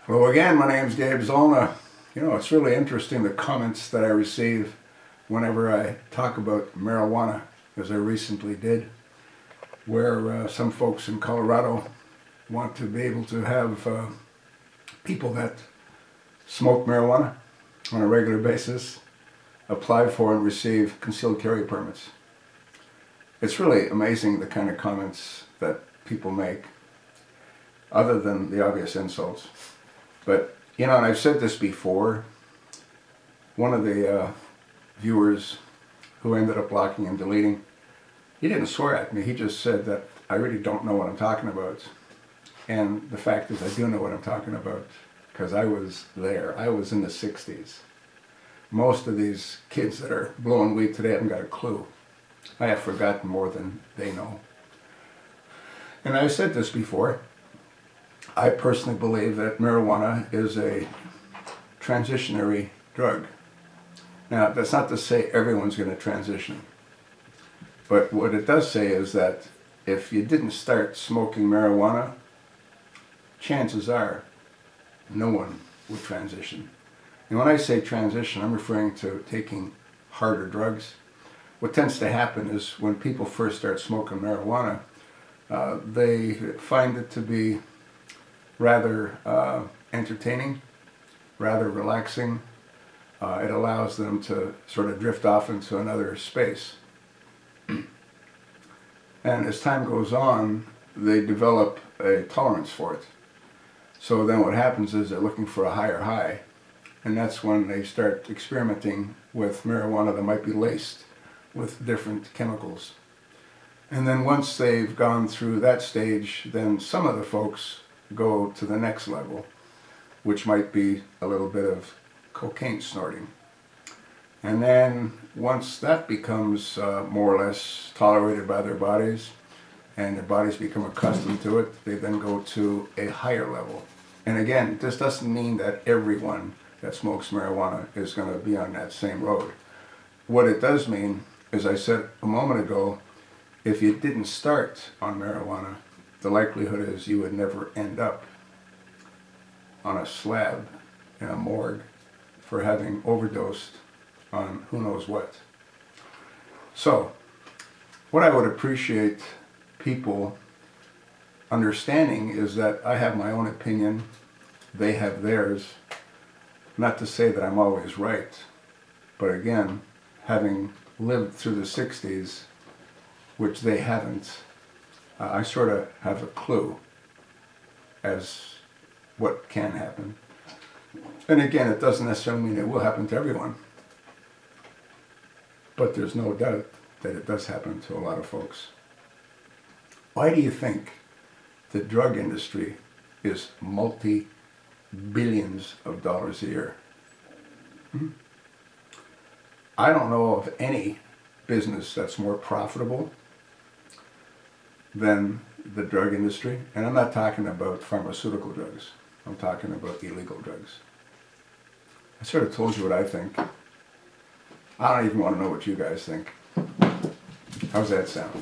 Hello again, my name's Dave Zollner. You know, it's really interesting the comments that I receive whenever I talk about marijuana, as I recently did, where some folks in Colorado want to be able to have people that smoke marijuana on a regular basis apply for and receive concealed carry permits. It's really amazing the kind of comments that people make, other than the obvious insults. But, you know, and I've said this before, one of the viewers who ended up blocking and deleting, he didn't swear at me, he just said that I really don't know what I'm talking about. And the fact is I do know what I'm talking about, because I was there. I was in the 60s. Most of these kids that are blowing weed today haven't got a clue. I have forgotten more than they know. And I've said this before, I personally believe that marijuana is a transitionary drug. Now, that's not to say everyone's going to transition. But what it does say is that if you didn't start smoking marijuana, chances are no one would transition. And when I say transition, I'm referring to taking harder drugs. What tends to happen is when people first start smoking marijuana, they find it to be rather entertaining, rather relaxing. It allows them to sort of drift off into another space. And as time goes on, they develop a tolerance for it. So then what happens is they're looking for a higher high. And that's when they start experimenting with marijuana that might be laced with different chemicals. And then once they've gone through that stage, then some of the folks go to the next level, which might be a little bit of cocaine snorting. And then once that becomes more or less tolerated by their bodies, and their bodies become accustomed to it, they then go to a higher level. And again, this doesn't mean that everyone that smokes marijuana is going to be on that same road. What it does mean, as I said a moment ago, if you didn't start on marijuana, the likelihood is you would never end up on a slab in a morgue for having overdosed on who knows what. So, what I would appreciate people understanding is that I have my own opinion, they have theirs. Not to say that I'm always right, but again, having lived through the 60s, which they haven't, I sort of have a clue as what can happen. And again, it doesn't necessarily mean it will happen to everyone. But there's no doubt that it does happen to a lot of folks. Why do you think the drug industry is multi-billions of dollars a year? I don't know of any business that's more profitable than the drug industry. And I'm not talking about pharmaceutical drugs. I'm talking about illegal drugs. I sort of told you what I think. I don't even want to know what you guys think. How's that sound?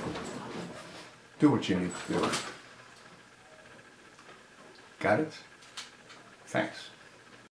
Do what you need to do. Got it? Thanks.